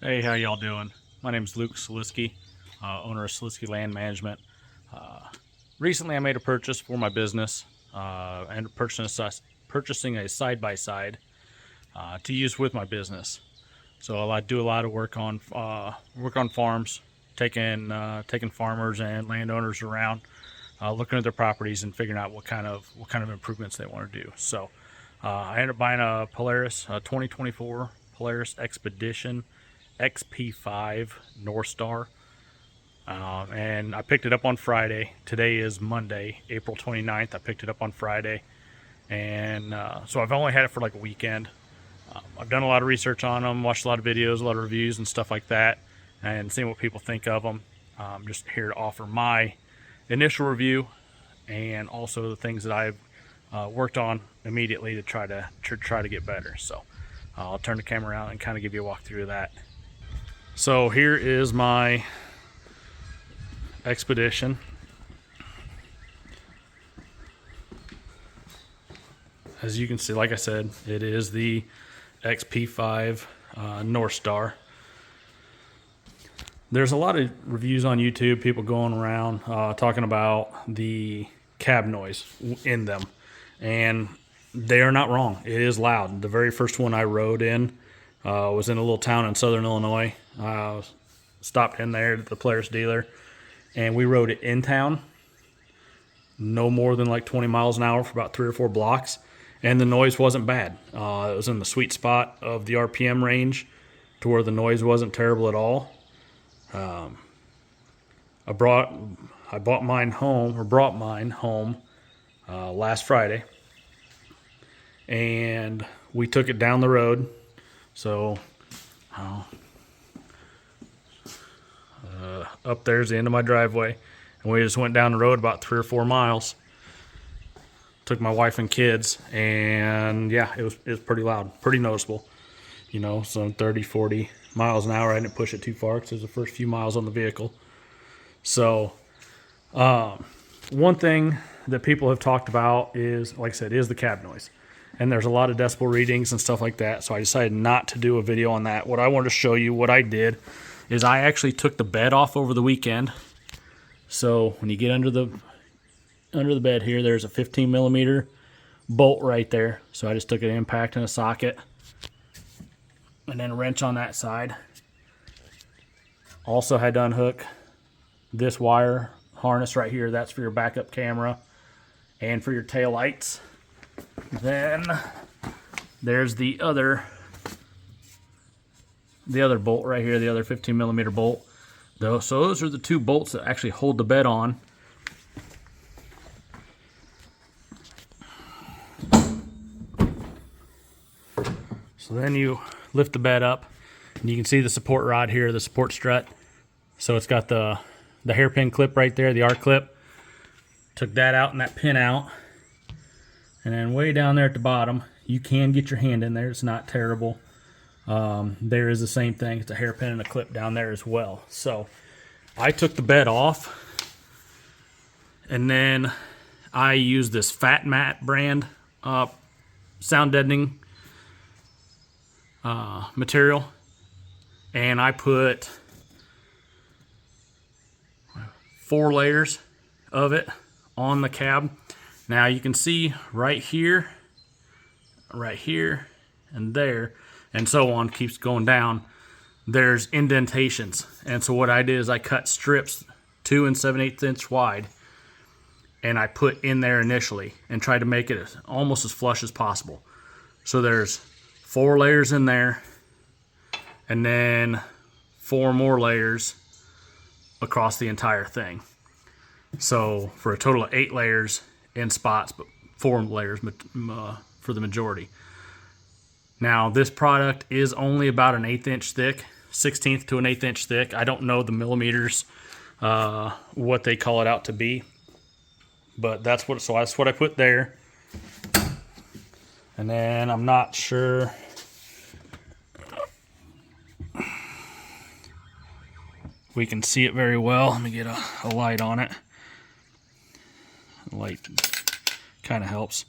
Hey, how y'all doing? My name is Luke Salisky, owner of Salisky Land Management. Uh, Recently, I made a purchase for my business and purchasing a side-by-side to use with my business. So I do a lot of work on farms, taking farmers and landowners around, looking at their properties and figuring out what kind of improvements they want to do. So I ended up buying a Polaris 2024 Polaris Xpedition XP5 Northstar. And I picked it up on Friday. Today is Monday, April 29th. I picked it up on Friday. And so I've only had it for like a weekend. I've done a lot of research on them, watched a lot of videos, a lot of reviews and stuff like that, and seen what people think of them. I'm just here to offer my initial review and also the things that I've worked on immediately to try to get better. So I'll turn the camera around and kind of give you a walkthrough of that. So here is my Expedition. As you can see, like I said, it is the XP5 Northstar. There's a lot of reviews on YouTube, people going around talking about the cab noise in them, and they are not wrong. It is loud. The very first one I rode in was in a little town in southern Illinois. Stopped in there at the Polaris dealer, and we rode it in town, no more than like 20 miles an hour for about 3 or 4 blocks, and the noise wasn't bad. It was in the sweet spot of the RPM range to where the noise wasn't terrible at all. I bought mine home last Friday, and we took it down the road. So up there's the end of my driveway, and we just went down the road about 3 or 4 miles. Took my wife and kids, and yeah, it was pretty loud, pretty noticeable. You know, some 30, 40 miles an hour. I didn't push it too far because it was the first few miles on the vehicle. So one thing that people have talked about is, like I said, is the cab noise. And there's a lot of decibel readings and stuff like that. So I decided not to do a video on that. What I wanted to show you, what I did, is I actually took the bed off over the weekend. So when you get under the bed here, there's a 15 millimeter bolt right there. So I just took an impact and a socket, and then a wrench on that side. Also had to unhook this wire harness right here. That's for your backup camera and for your tail lights. Then there's the other bolt right here, the other 15 millimeter bolt. So those are the 2 bolts that actually hold the bed on. So then you lift the bed up, and you can see the support rod here, the support strut. So it's got the hairpin clip right there, the R clip. Took that out and that pin out. And then way down there at the bottom, you can get your hand in there. It's not terrible. There is the same thing. It's a hairpin and a clip down there as well. So I took the bed off, and then I used this Fat Mat brand sound deadening material, and I put 4 layers of it on the cab. Now you can see right here, and there, and so on, keeps going down. There's indentations, and so what I did is I cut strips 2 7/8 inch wide, and I put in there initially and tried to make it almost as flush as possible. So there's 4 layers in there, and then 4 more layers across the entire thing. So for a total of 8 layers in spots, but 4 layers for the majority. Now this product is only about an 1/8 inch thick, 1/16 to an 1/8 inch thick. I don't know the millimeters, what they call it out to be, but that's what I put there. And then I'm not sure. We can see it very well. Let me get a light on it. The light kind of helps.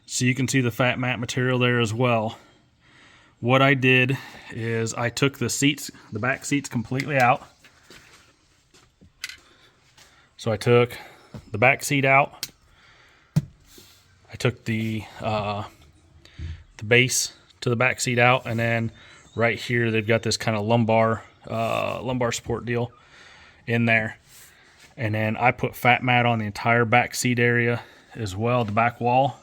So you can see the Fat Mat material there as well. what I did is I took the seats, the back seats completely out. So I took the back seat out. I took the base to the back seat out, and then right here they've got this kind of lumbar support deal in there. And then I put fat mat on the entire back seat area as well, the back wall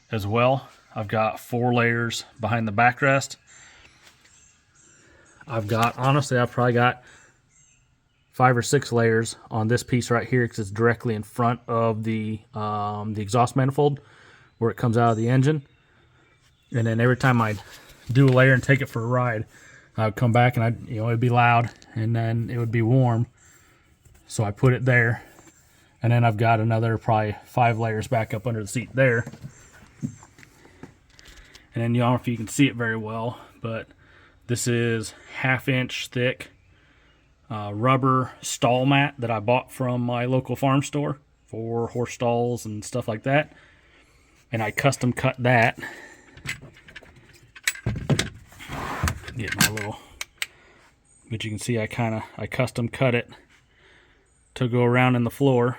as well. I've got 4 layers behind the backrest. Honestly, I've probably got 5 or 6 layers on this piece right here because it's directly in front of the exhaust manifold where it comes out of the engine. And then every time I do a layer and take it for a ride, I would come back and it'd be loud and then it would be warm. So I put it there, and then I've got another probably 5 layers back up under the seat there. And then, I don't know if you can see it very well, but this is 1/2 inch thick rubber stall mat that I bought from my local farm store for horse stalls and stuff like that. And I custom cut that. Get my little, but you can see I custom cut it to go around in the floor,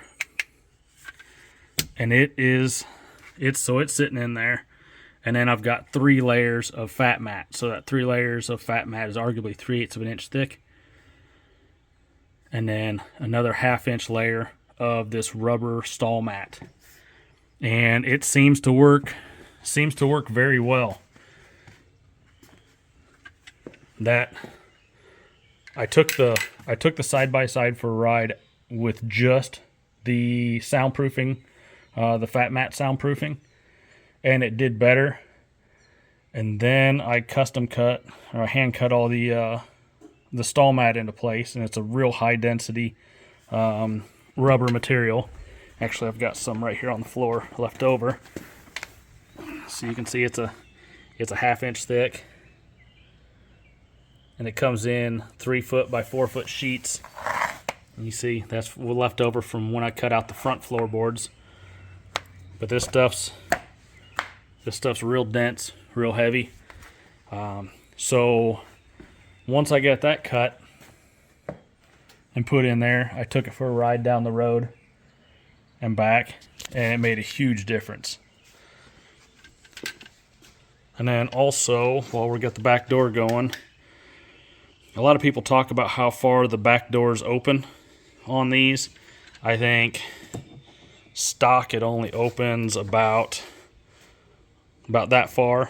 and it's sitting in there. And then I've got 3 layers of fat mat, so that 3 layers of fat mat is arguably 3/8 of an inch thick, and then another 1/2 inch layer of this rubber stall mat, and it seems to work very well. That I took the side by side for a ride with just the soundproofing, the fat mat soundproofing, and it did better. And then I custom cut, or hand cut all the stall mat into place, and it's a real high density rubber material. Actually, I've got some right here on the floor left over, so you can see it's a 1/2 inch thick, and it comes in 3 foot by 4 foot sheets. You see, that's left over from when I cut out the front floorboards. But this stuff's real dense, real heavy. So once I got that cut and put in there, I took it for a ride down the road and back, and it made a huge difference. And then also, while we got the back door going, a lot of people talk about how far the back doors open on these. I think stock it only opens about that far.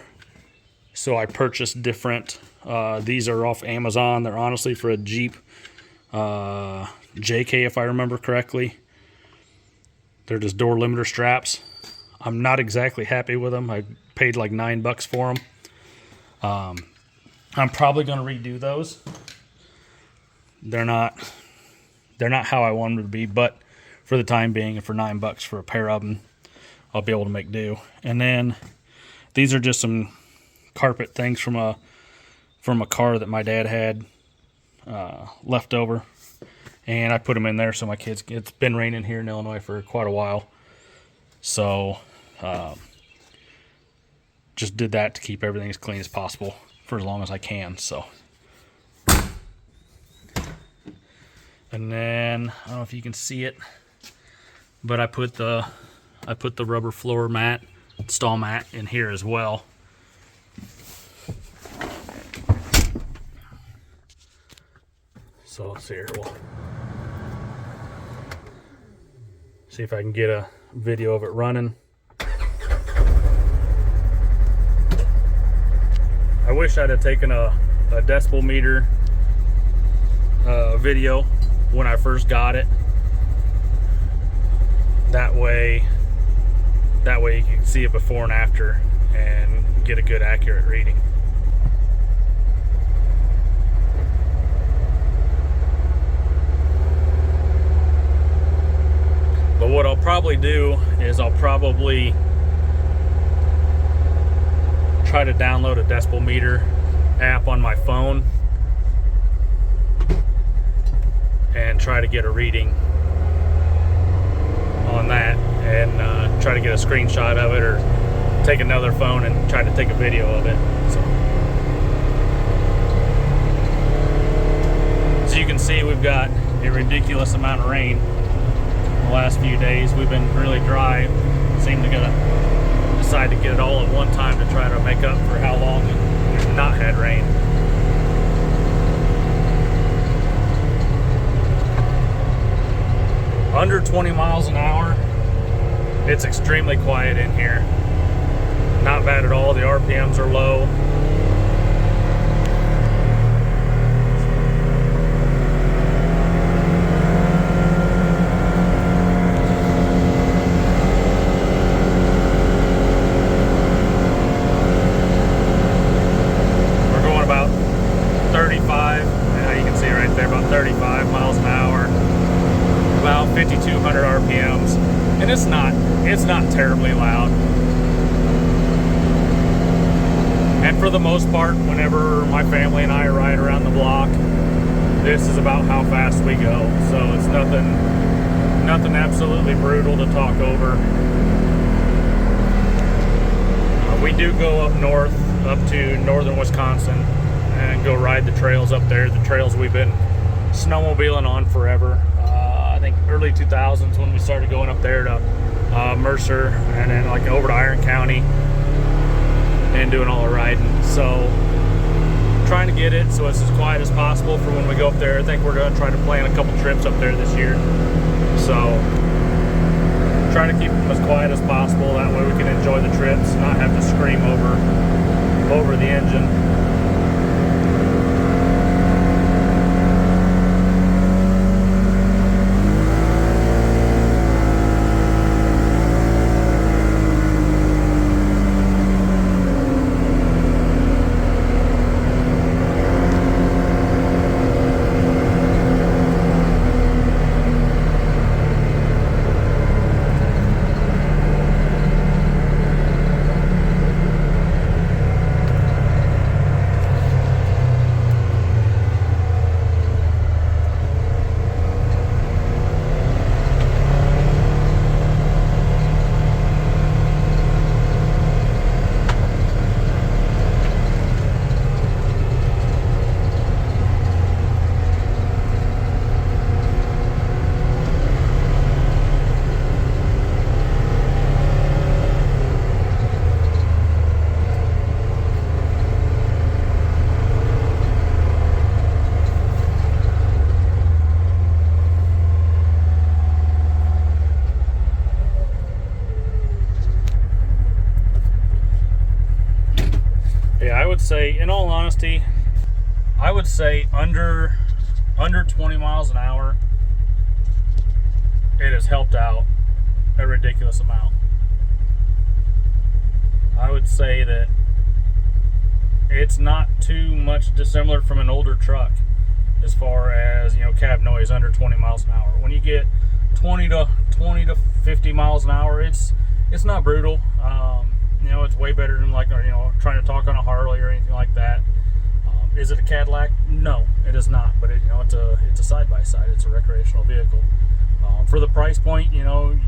So I purchased different. These are off Amazon. They're honestly for a Jeep JK, if I remember correctly. They're just door limiter straps. I'm not exactly happy with them. I paid like $9 for them. I'm probably going to redo those. They're not how I want them to be, but for the time being, and for $9 for a pair of them, I'll be able to make do. And then these are just some carpet things from a car that my dad had left over, and I put them in there so my kids. It's been raining here in Illinois for quite a while, so just did that to keep everything as clean as possible for as long as I can. So, and then I don't know if you can see it, but I put the rubber floor mat, stall mat in here as well. So let's see here. We'll see if I can get a video of it running. I wish I'd have taken a decibel meter video when I first got it. That way you can see it before and after and get a good accurate reading. But what I'll probably do is I'll probably try to download a decibel meter app on my phone and try to get a reading on that, and try to get a screenshot of it, or take another phone and try to take a video of it. So see, we've got a ridiculous amount of rain the last few days. We've been really dry. Seem to decide to get it all at one time to try to make up for how long we've not had rain. Under 20 miles an hour, it's extremely quiet in here. Not bad at all. The RPMs are low. We're going about 35. You can see right there, about 35 miles an hour. About 5,200 RPMs, and it's not terribly loud. And for the most part, whenever my family and I ride around the block, this is about how fast we go. So it's nothing absolutely brutal to talk over. We do go up north, up to northern Wisconsin, and go ride the trails up there. The trails we've been snowmobiling on forever. I think early 2000s when we started going up there to Mercer, and then like over to Iron County and doing all the riding. So trying to get it so it's as quiet as possible for when we go up there. I think we're going to try to plan a couple trips up there this year. So try to keep them as quiet as possible. That way we can enjoy the trips, not have to scream over the engine. I would say, in all honesty, I would say under 20 miles an hour, it has helped out a ridiculous amount. I would say that it's not too much dissimilar from an older truck as far as, you know, cab noise under 20 miles an hour. When you get 20 to 50 miles an hour, it's not brutal. You know, it's way better than, like, you know, trying to talk on a Harley or anything like that. Is it a Cadillac? No, it is not. But you know, it's a side-by-side. It's a recreational vehicle. For the price point, you know,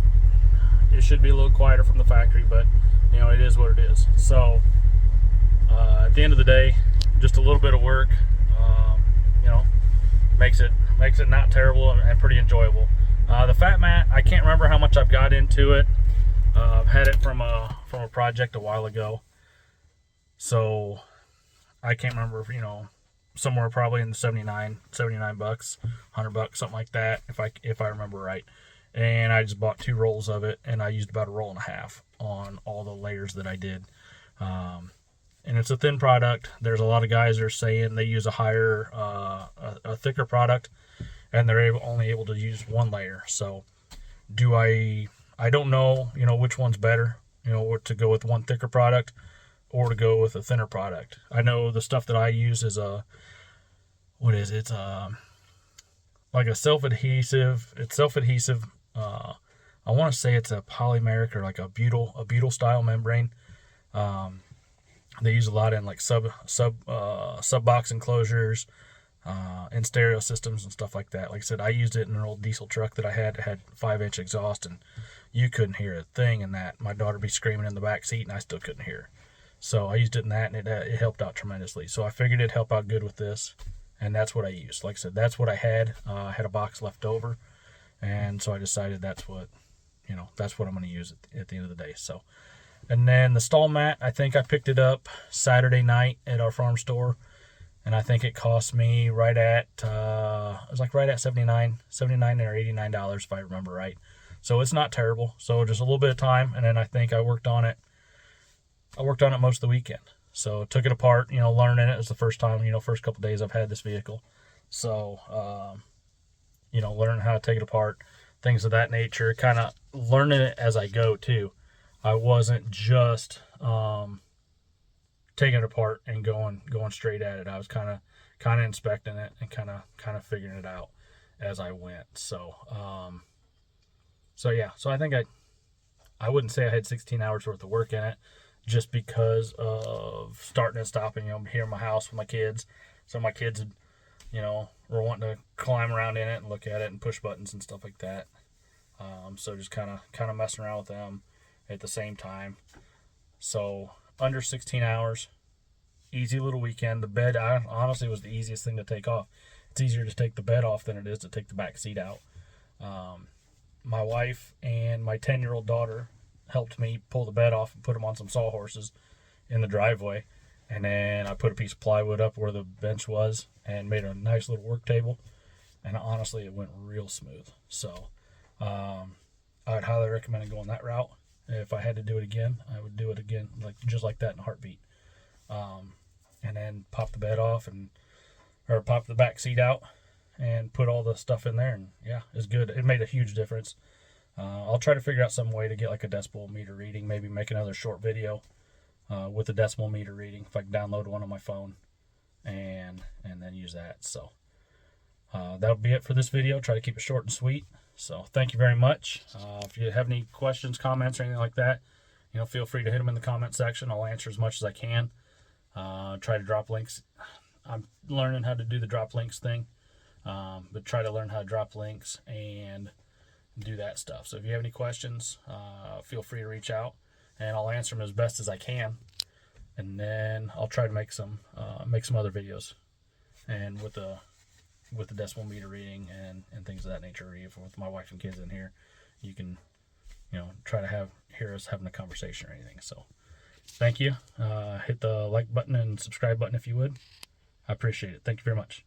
it should be a little quieter from the factory, but you know, it is what it is. So at the end of the day, just a little bit of work, you know, makes it not terrible and pretty enjoyable. The Fat Mat, I can't remember how much I've got into it. I've had it from a project a while ago, so I can't remember, you know, somewhere probably in the 79 bucks, $100, something like that, if I remember right. And I just bought 2 rolls of it, and I used about a roll and a half on all the layers that I did. And it's a thin product. There's a lot of guys that are saying they use a higher, a thicker product, and they're only able to use 1 layer. So I don't know, you know, which one's better, you know, or to go with one thicker product or to go with a thinner product. I know the stuff that I use is it's like a self-adhesive. It's self-adhesive. I want to say it's a polymeric or like a butyl style membrane. They use a lot in like sub box enclosures, and stereo systems and stuff like that. Like I said, I used it in an old diesel truck that I had. It had 5-inch exhaust, and you couldn't hear a thing in that. My daughter would be screaming in the back seat, and I still couldn't hear. So I used it in that, and it helped out tremendously. So I figured it'd help out good with this, and that's what I used. Like I said, that's what I had. I had a box left over, and so I decided that's what I'm going to use at the end of the day. So, and then the stall mat, I think I picked it up Saturday night at our farm store, and I think it cost me right at it was like right at $79 or $89 if I remember right. So it's not terrible. So just a little bit of time, and then I think I worked on it most of the weekend. So took it apart, learning it. It was the first time, first couple days I've had this vehicle. So, learning how to take it apart, things of that nature, kind of learning it as I go too. I wasn't just taking it apart and going straight at it. I was kind of inspecting it and kind of figuring it out as I went. So, yeah. So I think I wouldn't say I had 16 hours worth of work in it, just because of starting and stopping, here in my house with my kids. So my kids, were wanting to climb around in it and look at it and push buttons and stuff like that. So just kind of messing around with them at the same time. So under 16 hours, easy little weekend. The bed, honestly, was the easiest thing to take off. It's easier to take the bed off than it is to take the back seat out. My wife and my 10-year-old daughter helped me pull the bed off and put them on some sawhorses in the driveway. And then I put a piece of plywood up where the bench was and made a nice little work table. And honestly, it went real smooth. So I would highly recommend going that route. If I had to do it again, I would do it again, just like that in a heartbeat. And then pop the bed off or pop the back seat out and put all the stuff in there. And yeah, it's good. It made a huge difference. I'll try to figure out some way to get like a decimal meter reading, maybe make another short video with a decimal meter reading, if I can download one on my phone and then use that. So that'll be it for this video. Try to keep it short and sweet. So thank you very much. If you have any questions, comments, or anything like that, feel free to hit them in the comment section. I'll answer as much as I can. Try to drop links. I'm learning how to do the drop links thing, but try to learn how to drop links and do that stuff. So if you have any questions, feel free to reach out, and I'll answer them as best as I can. And then I'll try to make some other videos, and with the decimal meter reading and things of that nature. Even with my wife and kids in here, you can try to hear us having a conversation or anything. So thank you. Hit the like button and subscribe button if you would. I appreciate it. Thank you very much.